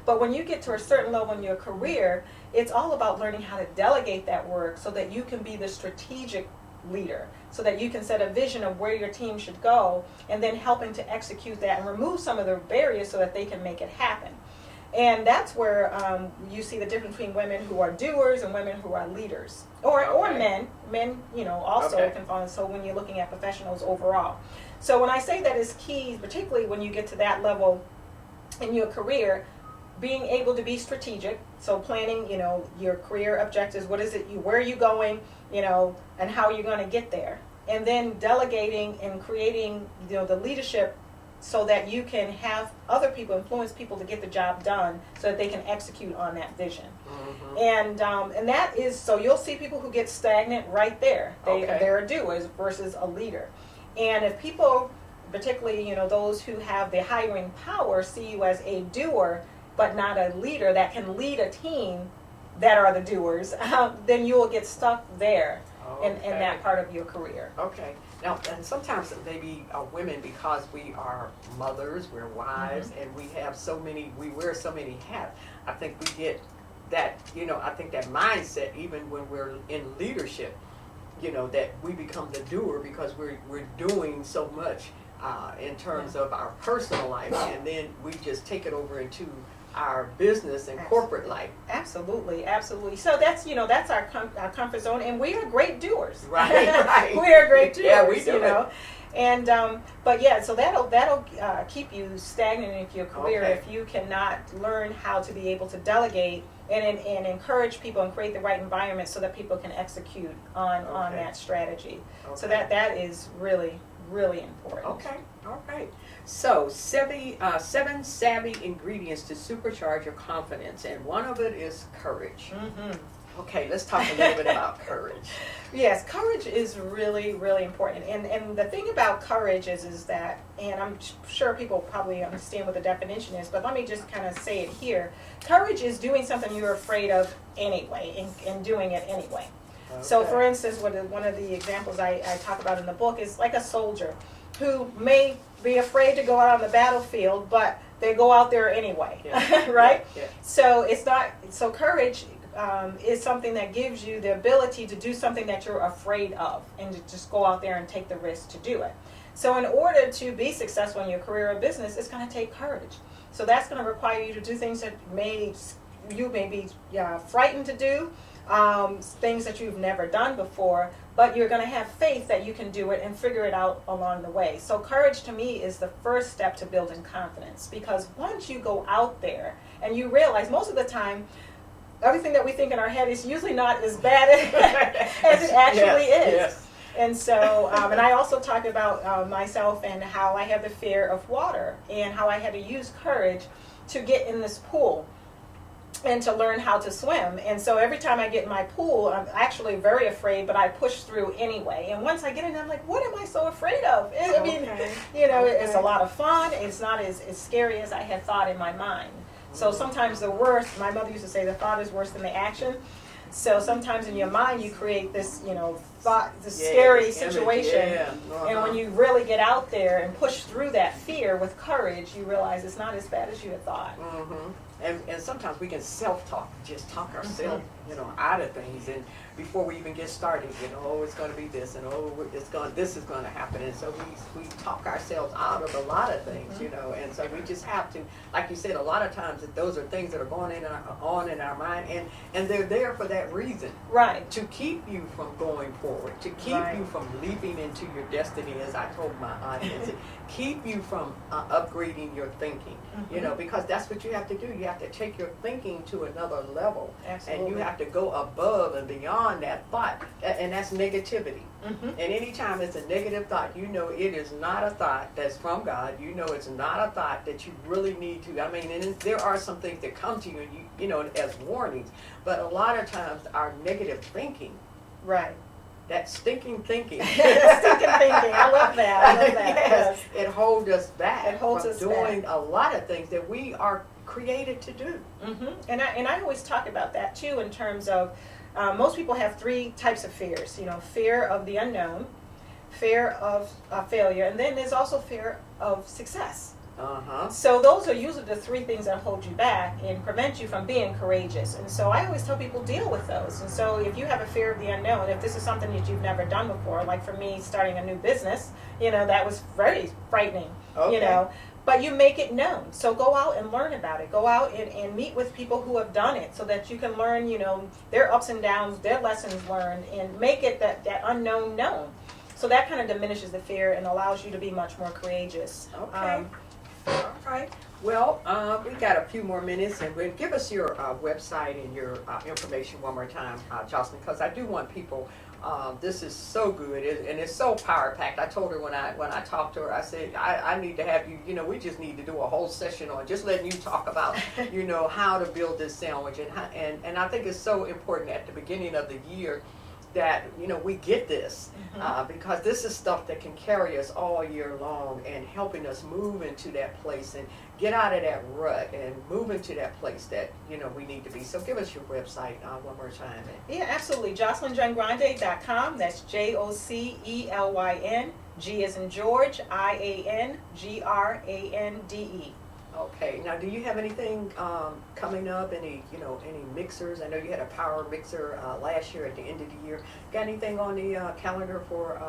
But when you get to a certain level in your career, it's all about learning how to delegate that work so that you can be the strategic leader, so that you can set a vision of where your team should go, and then helping to execute that and remove some of the barriers so that they can make it happen. And that's where you see the difference between women who are doers and women who are leaders, or Okay. men, also Okay. can fall. So when you're looking at professionals overall, so when I say that is key, particularly when you get to that level in your career, being able to be strategic, so planning, your career objectives, what is it, where are you going, and how you're going to get there, and then delegating and creating, the leadership so that you can have other people, influence people to get the job done so that they can execute on that vision. Mhm. And that is, so you'll see people who get stagnant right there. Okay. They're a doer versus a leader. And if people, particularly, those who have the hiring power, see you as a doer but not a leader that can lead a team that are the doers, then you will get stuck there in Okay. that part of your career. Okay. Now, and sometimes maybe women, because we are mothers, we're wives, and we wear so many hats. I think we get that, I think that mindset even when we're in leadership, that we become the doer because we're doing so much in terms of our personal life, and then we just take it over into our business and corporate life. Absolutely, absolutely. So that's our comfort zone, and we are great doers. Right, right. We are great doers. Yeah, we do it. And but yeah, so that'll keep you stagnant in your career Okay. if you cannot learn how to be able to delegate and encourage people and create the right environment so that people can execute on Okay. that strategy. So Okay. that is really, really important. Okay, all right. So, seven savvy ingredients to supercharge your confidence, and one of it is courage. Mm-hmm. Okay, let's talk a little bit about courage. Yes, courage is really, really important. And the thing about courage is that, and I'm sure people probably understand what the definition is, but let me just kind of say it here. Courage is doing something you're afraid of anyway, and doing it anyway. So Okay. for instance, one of the examples I talk about in the book is like a soldier who may be afraid to go out on the battlefield, but they go out there anyway, Yeah. right? Yeah. So courage is something that gives you the ability to do something that you're afraid of and to just go out there and take the risk to do it. So in order to be successful in your career or business, it's going to take courage. So that's going to require you to do things that you may be frightened to do, things that you've never done before, but you're going to have faith that you can do it and figure it out along the way. So courage to me is the first step to building confidence, because once you go out there and you realize most of the time, everything that we think in our head is usually not as bad as it actually is. Yes. And so, and I also talk about myself and how I have the fear of water and how I had to use courage to get in this pool and to learn how to swim. And so every time I get in my pool, I'm actually very afraid, but I push through anyway. And once I get in, I'm like, what am I so afraid of? I mean, Okay. It's a lot of fun. It's not as scary as I had thought in my mind. So sometimes the worst, my mother used to say, the thought is worse than the action. So sometimes in your mind you create this, thought, this scary this image, situation. yeah. And when you really get out there and push through that fear with courage, you realize it's not as bad as you had thought. Mm-hmm. And sometimes we can self-talk, just talk ourselves, out of things, and before we even get started, oh, it's going to be this, and oh, this is going to happen, and so we talk ourselves out of a lot of things, and so we just have to, like you said, a lot of times those are things that are going on in our mind, and they're there for that reason. Right. To keep you from going forward, to keep Right. you from leaping into your destiny, as I told my audience, keep you from upgrading your thinking, because that's what you have to do. You have to take your thinking to another level. Absolutely. And you have to go above and beyond that thought, and that's negativity. Mm-hmm. And anytime it's a negative thought, it is not a thought that's from God. It's not a thought that you really need to. I mean, and there are some things that come to you, as warnings. But a lot of times, our negative thinking, Right. that stinking thinking, Stinking thinking. I love that. I love that. yes, it holds us back It holds from us doing a lot of things that we are created to do. Mm-hmm. And I always talk about that too in terms of most people have three types of fears. Fear of the unknown, fear of failure, and then there's also fear of success. So those are usually the three things that hold you back and prevent you from being courageous. And so I always tell people deal with those. And so if you have a fear of the unknown, if this is something that you've never done before, like for me starting a new business, that was very frightening, Okay. But you make it known. So go out and learn about it. Go out and meet with people who have done it so that you can learn, their ups and downs, their lessons learned, and make it that unknown known. So that kind of diminishes the fear and allows you to be much more courageous. Okay. All right. Well, we got a few more minutes, and give us your website and your information one more time, Jocelyn, because I do want people. This is so good, and it's so power packed. I told her when I talked to her, I said I need to have you. We just need to do a whole session on just letting you talk about how to build this sandwich, and I think it's so important at the beginning of the year that we get this because this is stuff that can carry us all year long and helping us move into that place and get out of that rut and move into that place that we need to be. So give us your website one more time. Yeah, absolutely. JocelynJangrande.com. That's JOCELYN. G as in George, IANGRANDE. Okay. Now, do you have anything coming up? Any mixers? I know you had a power mixer last year at the end of the year. Got anything on the calendar for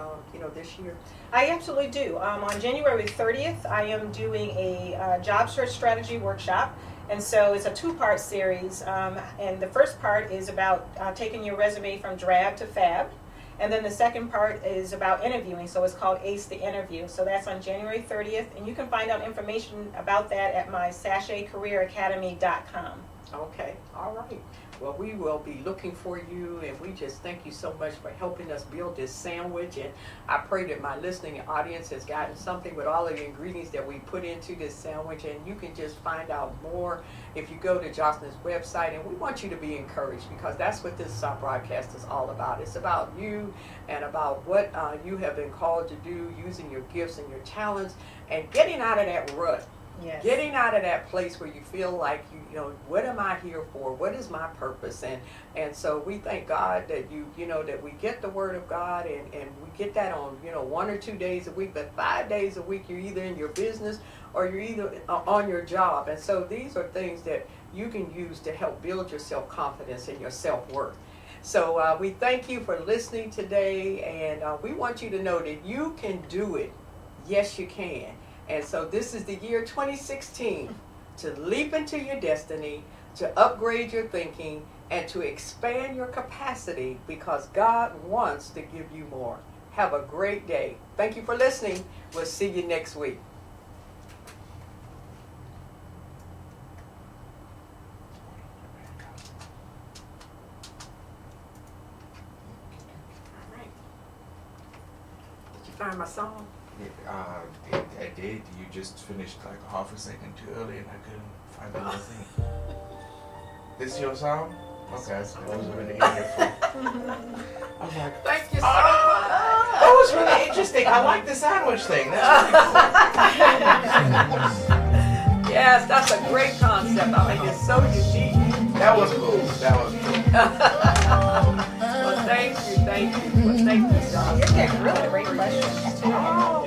this year? I absolutely do. On January 30th, I am doing a job search strategy workshop. And so it's a two-part series. And the first part is about taking your resume from drab to fab. And then the second part is about interviewing, so it's called Ace the Interview. So that's on January 30th, and you can find out information about that at my SacheyCareerAcademy.com. Okay, all right. Well, we will be looking for you, and we just thank you so much for helping us build this sandwich. And I pray that my listening audience has gotten something with all of the ingredients that we put into this sandwich. And you can just find out more if you go to Jocelyn's website. And we want you to be encouraged because that's what this broadcast is all about. It's about you and about what you have been called to do, using your gifts and your talents, and getting out of that rut. Yes. Getting out of that place where you feel like what am I here for? What is my purpose? And so we thank God that that we get the word of God and we get that on 1 or 2 days a week, but 5 days a week you're either in your business or you're either on your job. And so these are things that you can use to help build your self-confidence and your self-worth. So we thank you for listening today, and we want you to know that you can do it. Yes, you can. And so this is the year 2016 to leap into your destiny, to upgrade your thinking, and to expand your capacity because God wants to give you more. Have a great day. Thank you for listening. We'll see you next week. All right. Did you find my song? I did. You just finished like a half a second too early, and I couldn't find the little thing. This is your song? Okay, I was really eager for. I was like, Thank you so oh, much. that was really interesting. I like the sandwich thing. That's really Yes, that's a great concept. I think it's so unique. cool. That was cool. Well, thank you. Well, thank you, John. You're getting really great questions. Oh,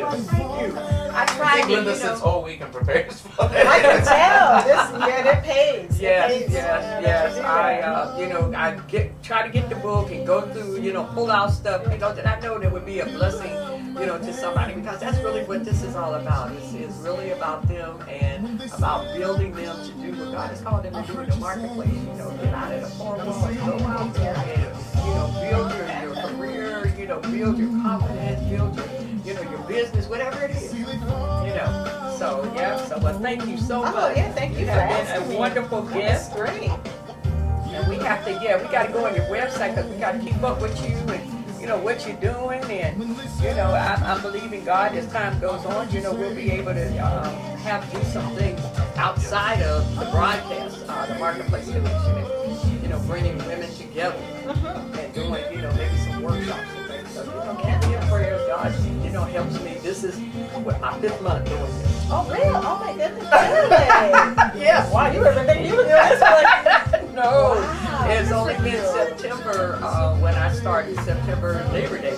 well, thank you. I I tried think to, Linda sits all week and prepares for it. I can tell. It pays. Yes. I Try to get the book and go through, pull out stuff, that I know that would be a blessing, to somebody, because that's really what this is all about. It's really about them and about building them to do what God has called them to do in the marketplace. Get out of the formal, go out there and, build your career, build your confidence, build your business, whatever it is, So, well, thank you so much. Oh, yeah, thank you You for have asking been me. a wonderful That's guest. great. And we got to go on your website because we got to keep up with you and, what you're doing. And, I'm believing God as time goes on, we'll be able to do some things outside of the broadcast, the Marketplace Connection, and, bringing women together and doing, maybe some workshops and things. So, keep me in prayer. God, helps me. This is what my 5th month doing this. Oh, really? Oh, my goodness. Really? Yes. Wow, you ever think you were doing this? No, Wow. it's only been September when I started September Labor Day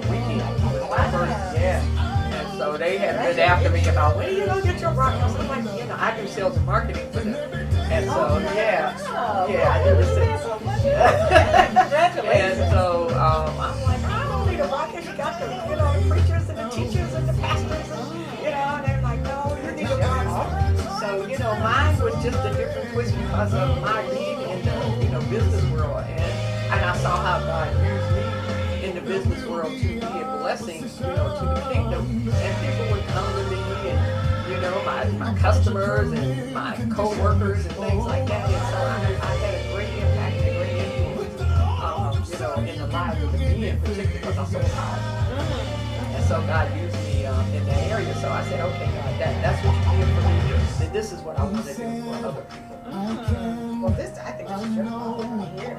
weekend. Was my first, and so so they had been after me about, when are you gonna get your broadcast? I'm like, you know, I do sales and marketing for them. And so, yeah, I do the sales. Congratulations. And so I'm like, I don't need a broadcast. You got the, you know, the preachers and the teachers and the pastors, and, you know, and they're like, no, you need a broadcast. So, you know, mine was just a different twist because of my being in the, you know, business world. And I saw how God used me in the business world to be a blessing, you know, to the kingdom. And people would come to me and, you know, my customers and my co-workers and things like that. And so I had a great impact and a great influence, you know, in the lives of the men, particularly because I'm so powerful. And so God used me in that area. So I said, okay, God, that's what you did for me. Then this is what I want to do for other people. Well, this, I think this is your fault here.